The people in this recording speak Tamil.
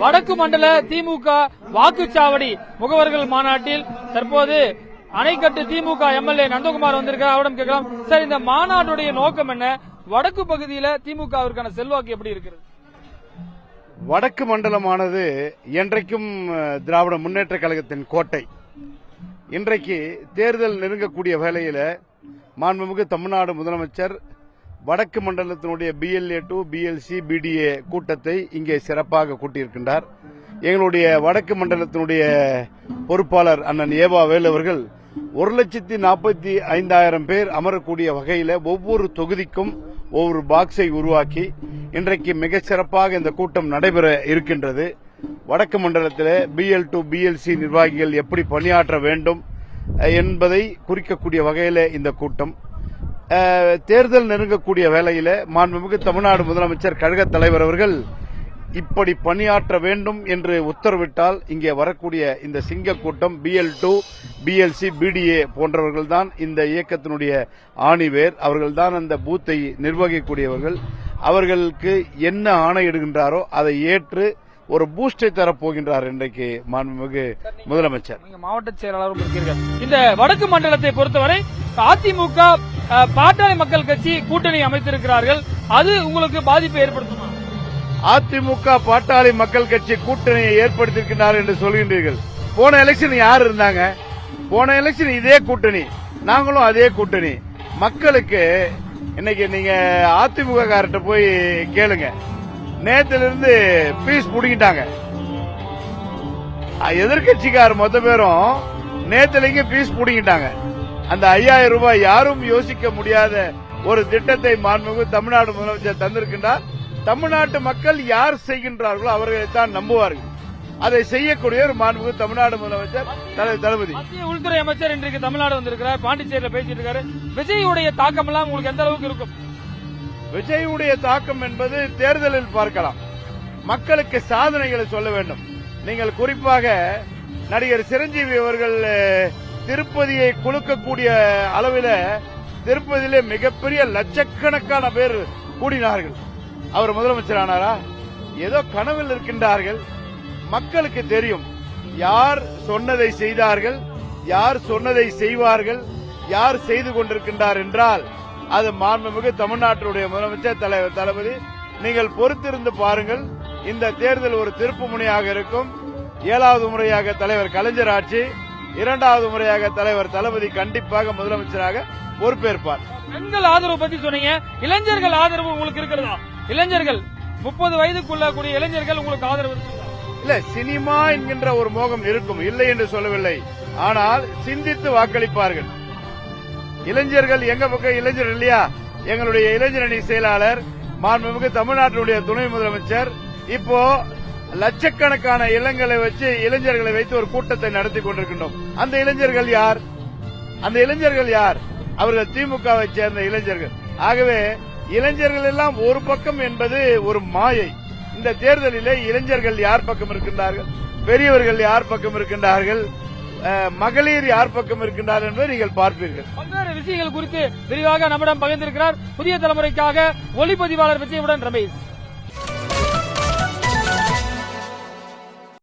வடக்கு மண்டல திமுக வாக்குச்சாவடி முகவர்கள் மாநாட்டில் தற்போது அணைக்கட்டு திமுக எம்எல்ஏ நந்தகுமார் வந்திருக்கிறார். அவரிடம் கேட்கலாம். சார், இந்த மாநாட்டுடைய நோக்கம் என்ன? வடக்கு பகுதியில் திமுகவிற்கான செல்வாக்கு எப்படி இருக்கிறது? வடக்கு மண்டலமானது என்றைக்கும் திராவிட முன்னேற்ற கழகத்தின் கோட்டை. இன்றைக்கு தேர்தல் நெருங்கக்கூடிய வேளையில மாண்புமிகு தமிழ்நாடு முதலமைச்சர் வடக்கு மண்டலத்தினுடைய BLA 2 BLC BDA கூட்டத்தை இங்கே சிறப்பாக கூட்டியிருக்கின்றார். எங்களுடைய வடக்கு மண்டலத்தினுடைய பொறுப்பாளர் அண்ணன் ஏவா வேலு அவர்கள் 1,45,000 பேர் அமரக்கூடிய வகையில் ஒவ்வொரு தொகுதிக்கும் ஒவ்வொரு பாக்ஸை உருவாக்கி இன்றைக்கு மிகச் சிறப்பாக இந்த கூட்டம் நடைபெற இருக்கின்றது. வடக்கு மண்டலத்தில் BL2 BLC நிர்வாகிகள் எப்படி பணியாற்ற வேண்டும் என்பதை குறிக்கக்கூடிய வகையில் இந்த கூட்டம். தேர்தல் நெருங்கக்கூடிய வேளையில மாண்புமிகு தமிழ்நாடு முதலமைச்சர் கழக தலைவர் அவர்கள் இப்படி பணியாற்ற வேண்டும் என்று உத்தரவிட்டால் இங்கே வரக்கூடிய இந்த சிங்க கூட்டம் BL2 BLC BDA போன்றவர்கள் தான் இந்த இயக்கத்தினுடைய ஆணிவேர். அவர்கள்தான் அந்த பூத்தை நிர்வகிக்கக்கூடியவர்கள். அவர்களுக்கு என்ன ஆணையிடுகின்றாரோ அதை ஏற்று ஒரு பூஸ்டை தரப்போகின்றார் இன்றைக்கு மாண்புமிகு முதலமைச்சர். மாவட்ட செயலாளரும் இருக்கிறார். இந்த வடக்கு மண்டலத்தை பொறுத்தவரை அதிமுக பாட்டாளி மக்கள் கட்சி கூட்டணி அமைத்திருக்கிறார்கள். அது உங்களுக்கு பாதிப்பை ஏற்படுத்துமா? அதிமுக பாட்டாளி மக்கள் கட்சி கூட்டணியை ஏற்படுத்தியிருக்கிறார் என்று சொல்கின்றீர்கள். போன எலெக்ஷன் யார் இருந்தாங்க? போன எலெக்ஷன் இதே கூட்டணி, நாங்களும் அதே கூட்டணி. மக்களுக்கு இன்னைக்கு நீங்க அதிமுக காரர்கிட்ட போய் கேளுங்க. நேத்துல இருந்து பீஸ் புடிங்கிட்டாங்க. எதிர்கட்சிக்கார மொத்த பேரும் நேத்துல பீஸ் புடிங்கிட்டாங்க. அந்த 5000 ரூபாய் யாரும் யோசிக்க முடியாத ஒரு திட்டத்தை மாண்புமிகு தமிழ்நாடு முதலமைச்சர் தந்திருக்கின்றார். தமிழ்நாட்டு மக்கள் யார் செய்கின்றார்களோ அவர்களைத்தான் நம்புவார்கள். அதை செய்யக்கூடிய ஒரு மாண்புமிகு தமிழ்நாடு முதலமைச்சர் தளபதி. மத்திய உள்துறை அமைச்சர் இன்றைக்கு தமிழ்நாடு வந்திருக்கிறார். பாண்டிச்சேரியில் பேசிட்டு இருக்காரு. விஜயுடைய தாக்கம் எல்லாம் உங்களுக்கு எந்த அளவுக்கு இருக்கும்? விஜயுடைய தாக்கம் என்பது தேர்தலில் பார்க்கலாம். மக்களுக்கு சாதனைகளை சொல்ல வேண்டும். நீங்கள் குறிப்பாக நடிகர் சிரஞ்சீவி அவர்கள் திருப்பதியை குலுக்கக்கூடிய அளவில் திருப்பதியிலே மிகப்பெரிய லட்சக்கணக்கான பேர் கூடினார்கள். அவர் முதலமைச்சர் ஆனாரா? ஏதோ கனவில் இருக்கின்றார்கள். மக்களுக்கு தெரியும் யார் சொன்னதை செய்தார்கள், யார் சொன்னதை செய்வார்கள், யார் செய்து கொண்டிருக்கின்றார் என்றால் அது மாண்புமிகு தமிழ்நாட்டினுடைய முதலமைச்சர் தலைவர் தளபதி. நீங்கள் பொறுத்திருந்து பாருங்கள். இந்த தேர்தல் ஒரு திருப்பு முனையாக இருக்கும். 7வது முறையாக தலைவர் கலைஞர் ஆட்சி, 2வது முறையாக தலைவர் தளபதி கண்டிப்பாக முதலமைச்சராக பொறுப்பேற்பார். பெண்கள் ஆதரவு பத்தி சொன்னீங்க. இளைஞர்கள் ஆதரவு உங்களுக்கு இருக்கிறதா? இளைஞர்கள் 30 வயதுக்குள்ள கூடிய இளைஞர்கள் உங்களுக்கு ஆதரவு இருக்கிறதா? இல்ல, சினிமா என்கின்ற ஒரு மோகம் இருக்கும், இல்லை என்று சொல்லவில்லை. ஆனால் சிந்தித்து வாக்களிப்பார்கள். இளைஞர்கள் எங்க பக்கம் இளைஞர் இல்லையா? எங்களுடைய இளைஞரணி செயலாளர் மாண்புமிகு தமிழ்நாட்டினுடைய துணை முதலமைச்சர் இப்போ லட்சக்கணக்கான இளைஞர்களை வைத்து ஒரு கூட்டத்தை நடத்தி கொண்டிருக்கின்றோம். அந்த இளைஞர்கள் யார்? அந்த இளைஞர்கள் யார்? அவர்கள் திமுகவை சேர்ந்த இளைஞர்கள். ஆகவே இளைஞர்கள் எல்லாம் ஒரு பக்கம் என்பது ஒரு மாயை. இந்த தேர்தலிலே இளைஞர்கள் யார் பக்கம் இருக்கின்றார்கள், பெரியவர்கள் யார் பக்கம் இருக்கின்றார்கள், மகளிர் யார் பக்கம் இருக்கின்றார் என்பதை நீங்கள் பார்ப்பீர்கள். பல்வேறு விஷயங்கள் குறித்து விரிவாக நம்மிடம் பகிர்ந்திருக்கிறார் புதிய தலைமுறைக்காக ஒளிப்பதிவாளர் விஜயுடன் ரமேஷ்.